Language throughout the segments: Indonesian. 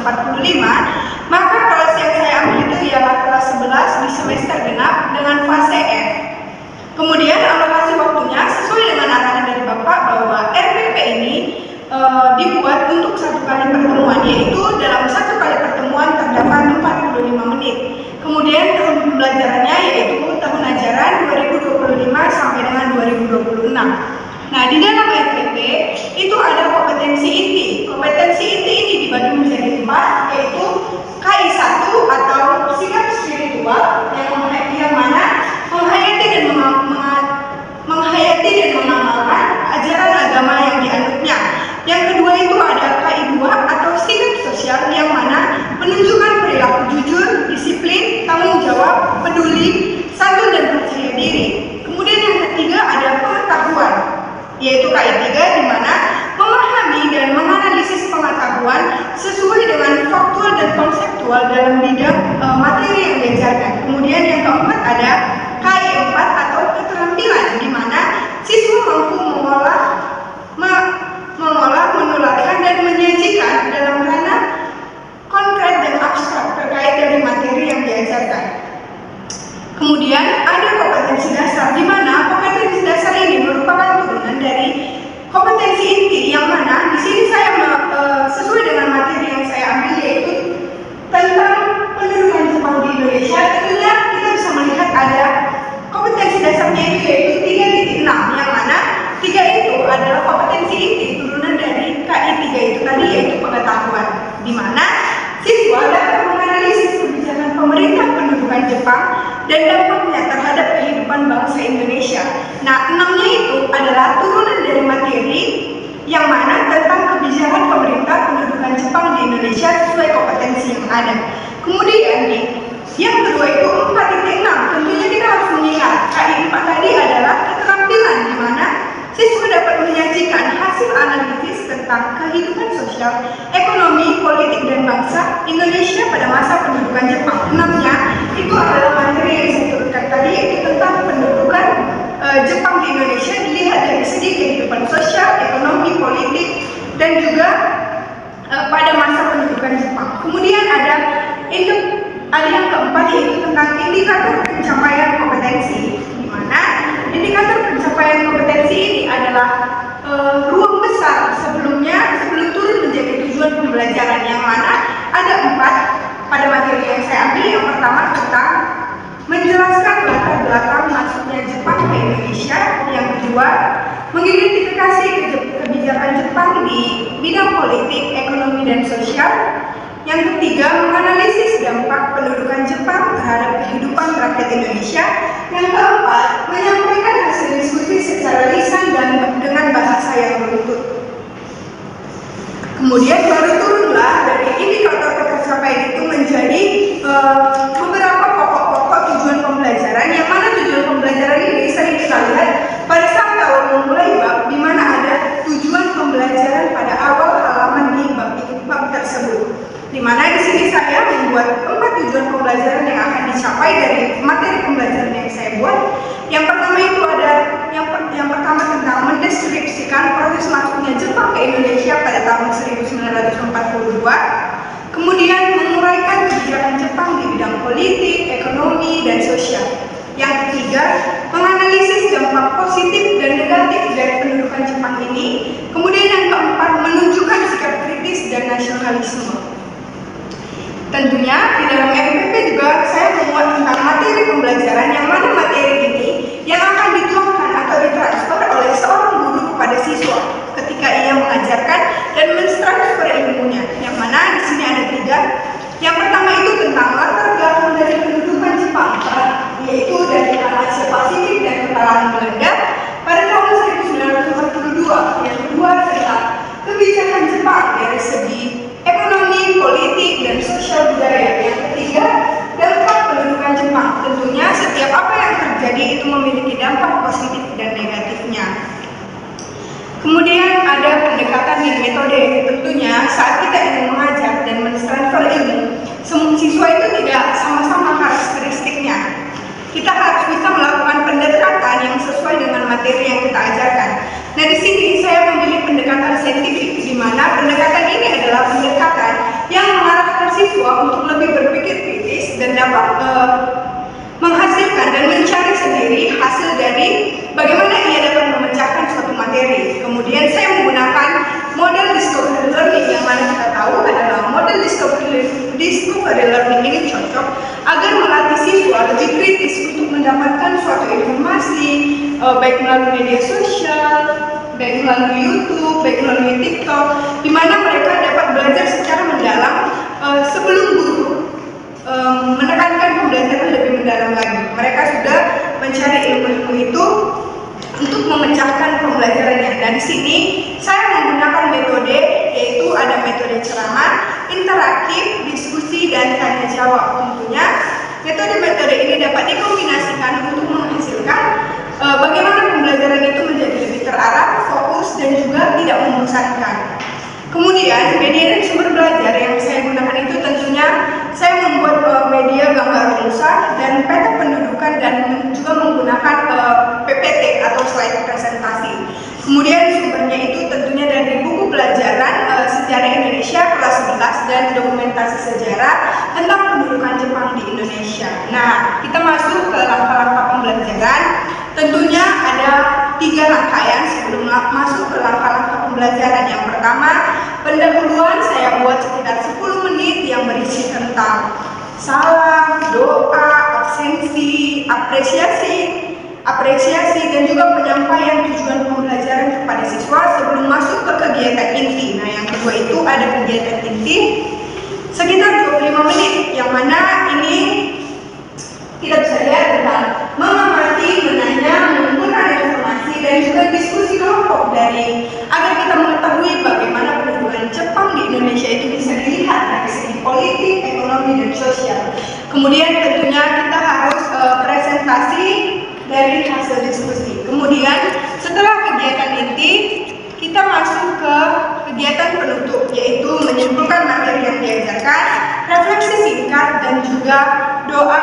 1945, maka kelas yang saya ambil itu ialah kelas 11 di semester genap dengan fase F. Kemudian alokasi waktunya sesuai dengan arahan dari Bapak bahwa RPP ini dibuat untuk satu kali pertemuan, yaitu dalam satu kali pertemuan terdapat 45 menit. Kemudian tahun pembelajarannya yaitu tahun ajaran 2025 sampai dengan 2026. Nah, di dalam RPP itu ada kompetensi inti. Kompetensi inti ini dibagi menjadi 4, yaitu KI1 atau sikap spiritual yang mana menghayati dan mengamalkan ajaran agama yang dianutnya. Yang kedua itu ada KI2 atau sikap sosial yang mana menunjukkan perilaku jujur, disiplin, tanggung jawab, peduli, santun dan percaya diri. Kemudian yang ketiga ada pengetahuan, yaitu KI3 di mana memahami dan menganalisis pengetahuan sesuai dengan faktual dan konseptual dalam bidang materi yang diajarkan. Kemudian yang keempat ada KI4 atau keterampilan di mana siswa mampu mengolah, menularkan dan menyajikan dalam ranah konkret dan abstrak terkait dari materi yang diajarkan. Kemudian ada kompetensi dasar di mana kompetensi dasar ini merupakan turunan dari kompetensi inti yang mana di sini saya sesuai dengan materi yang saya ambil yaitu tentang pendudukan Jepang di Indonesia. Tentunya kita bisa melihat ada kompetensi dasarnya itu yaitu 3.6 yang mana 3 itu adalah kompetensi inti turunan dari KI3 itu tadi yaitu pengetahuan, di mana siswa dapat menganalisis kebijakan pemerintah pendudukan Jepang dan dampaknya terhadap kehidupan bangsa Indonesia. Nah, 6-nya itu adalah turunan dari materi yang mana tentang kebijakan pemerintah pendudukan Jepang di Indonesia sesuai kompetensi yang ada. Kemudian nih, yang kedua itu 4.6. Tentunya kita harus mengingat KI4 tadi adalah keterampilan di mana siswa dapat menyajikan hasil analisis tentang kehidupan sosial, ekonomi, politik, dan bangsa Indonesia pada masa pendudukan Jepang. 6-nya itu adalah materi yang saya turunkan tadi yaitu tentang pendudukan Jepang di Indonesia dilihat dari segi kehidupan sosial, ekonomi, politik, dan juga pada masa pendudukan Jepang. Kemudian ada yang keempat yaitu tentang indikator pencapaian kompetensi, di mana indikator pencapaian kompetensi ini adalah ruang besar sebelum turun menjadi tujuan pembelajaran yang mana ada 4 pada materi yang saya ambil. Yang pertama tentang menjelaskan latar belakang masuknya Jepang ke Indonesia. Yang kedua, mengidentifikasi kebijakan Jepang di bidang politik, ekonomi, dan sosial. Yang ketiga, menganalisis dampak pendudukan Jepang terhadap kehidupan rakyat Indonesia. Yang keempat, menyampaikan hasil diskusi secara lisan dan dengan bahasa yang beruntut. Kemudian baru turunlah dari indikator pencapaian itu menjadi beberapa pokok-pokok tujuan pembelajaran, yang mana tujuan pembelajaran ini sering kita lihat pada saat awal memulai bab, di mana ada tujuan pembelajaran pada awal halaman di bab tersebut. Di mana di sini saya membuat 4 tujuan pembelajaran yang akan dicapai dari materi pembelajaran yang saya buat. Yang pertama itu ada yang pertama tentang mendeskripsikan proses masuknya Jepang ke Indonesia pada tahun 1942. Kemudian menguraikan kebijakan Jepang di bidang politik, ekonomi, dan sosial. Yang ketiga, menganalisis dampak positif dan negatif dari pendudukan Jepang ini. Kemudian yang keempat, menunjukkan sikap kritis dan nasionalisme. Tentunya di dalam RPP juga saya membuat tentang materi pembelajaran yang mana materi ini yang akan dituangkan atau ditransfer oleh seorang guru kepada siswa ketika ia mengajarkan dan mentransfer ilmunya. Yang mana di sini ada 3. Yang pertama itu tentang latar belakang dari pendudukan Jepang, yaitu dari Asia Pasifik dan kekalahan Belanda pada tahun 1942. Yang kedua tentang kebijakan Jepang dari segi ekonomi, politik, dan sosial budaya. Yang ketiga, dampak pendudukan Jepang. Tentunya setiap apa yang terjadi itu memiliki dampak positif dan negatifnya. Kemudian ada pendekatan dan metode. Tentunya saat kita ingin mengajar dan mentransfer ilmu, semua siswa itu tidak sama-sama karakteristiknya. Kita harus bisa melakukan pendekatan yang sesuai dengan materi yang kita ajarkan. Nah, di sini saya memilih pendekatan saintifik, di mana pendekatan ini adalah pendekatan yang mengarahkan siswa untuk lebih berpikir kritis dan dapat menghasilkan dan mencari sendiri hasil dari bagaimana ia dapat memecahkan suatu materi. Kemudian saya menggunakan model discovery learning yang mana kita tahu adalah model discovery learning ini cocok agar melatih siswa lebih kritis untuk mendapatkan suatu informasi baik melalui media sosial, baik melalui YouTube, baik melalui TikTok, di mana mereka dapat belajar secara mendalam sebelum guru menekankan pembelajaran lebih mendalam lagi. Mereka sudah mencari ilmu-ilmu itu untuk memecahkan pembelajarannya. Dan di sini saya menggunakan metode, yaitu ada metode ceramah, interaktif, diskusi, dan tanya jawab. Tentunya metode-metode ini dapat dikombinasikan untuk menghasilkan bagaimana pembelajaran itu menjadi lebih terarah, fokus, dan juga tidak membosankan. Kemudian media dan sumber belajar yang saya gunakan itu tentunya saya membuat media gambar rumusah dan peta pendudukan dan juga menggunakan PPT atau slide presentasi. Kemudian sumbernya itu tentunya dari buku pelajaran Sejarah Indonesia kelas 11 dan dokumentasi sejarah tentang pendudukan Jepang di Indonesia. Nah, kita masuk ke langkah-langkah pembelajaran. Tentunya ada 3 rangkaian sebelum masuk ke langkah-langkah pembelajaran. Yang pertama, pendahuluan saya buat sekitar 10 menit yang berisi tentang salam, doa, absensi, apresiasi dan juga penyampaian tujuan pembelajaran kepada siswa sebelum masuk ke kegiatan inti. Nah, yang kedua itu ada kegiatan inti sekitar 25 menit, yang mana ini kita bisa lihat tentang mengamati, menanya, mengumpulkan informasi dan juga diskusi kelompok dari agar kita mengetahui bagaimana pendudukan Jepang di Indonesia itu bisa dilihat dari segi politik, ekonomi, dan sosial. Kemudian tentunya kita harus presentasi dari hasil diskusi. Kemudian setelah kegiatan inti, kita masuk ke kegiatan penutup, yaitu menyimpulkan materi yang diajarkan, refleksi singkat, dan juga doa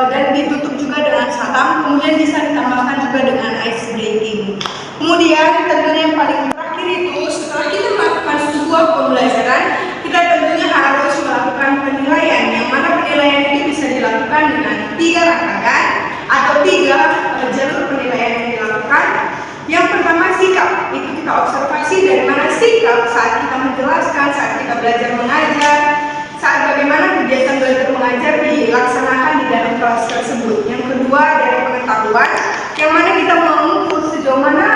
dan ditutup juga dengan salam. Kemudian bisa ditambahkan juga dengan ice breaking. Kemudian tentunya yang paling terakhir itu setelah kita melakukan sebuah pembelajaran, kita tentunya harus melakukan penilaian, yang mana penilaian itu bisa dilakukan dengan 3 rangkaian atau 3 jalur penilaian yang dilakukan. Yang pertama sikap, itu kita observasi dari mana sikap saat kita menjelaskan, saat kita belajar mengajar, saat bagaimana kegiatan belajar mengajar dilaksanakan di dalam kelas tersebut. Yang kedua dari pengetahuan, yang mana kita mengukur sejauh mana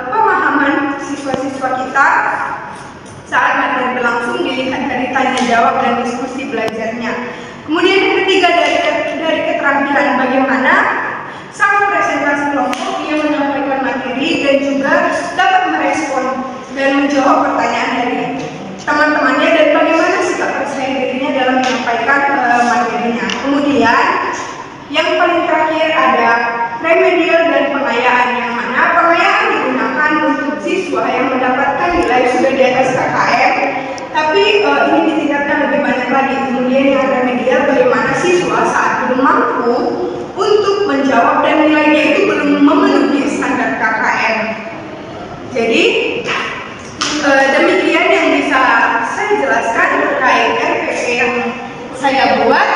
pemahaman siswa-siswa kita saat materi berlangsung dilihat dari tanya jawab dan diskusi belajarnya. Kemudian yang ketiga dari keterampilan bagaimana sang presentasi kelompok yang menyampaikan materi dan juga dapat merespon dan menjawab pertanyaan dari teman-temannya dan bagaimana sikap percaya dirinya dalam menyampaikan materinya. Kemudian yang paling terakhir ada remedial dan pengayaan, yang mana pengayaan digunakan untuk siswa yang mendapatkan nilai sudah di atas KKM, tapi ini ditingkatkan lebih banyak lagi. Kemudian yang remedial bagaimana siswa saat belum mampu untuk menjawab dan nilainya itu belum memenuhi standar KKM. Jadi demikian yang bisa saya jelaskan terkait RPP yang saya buat.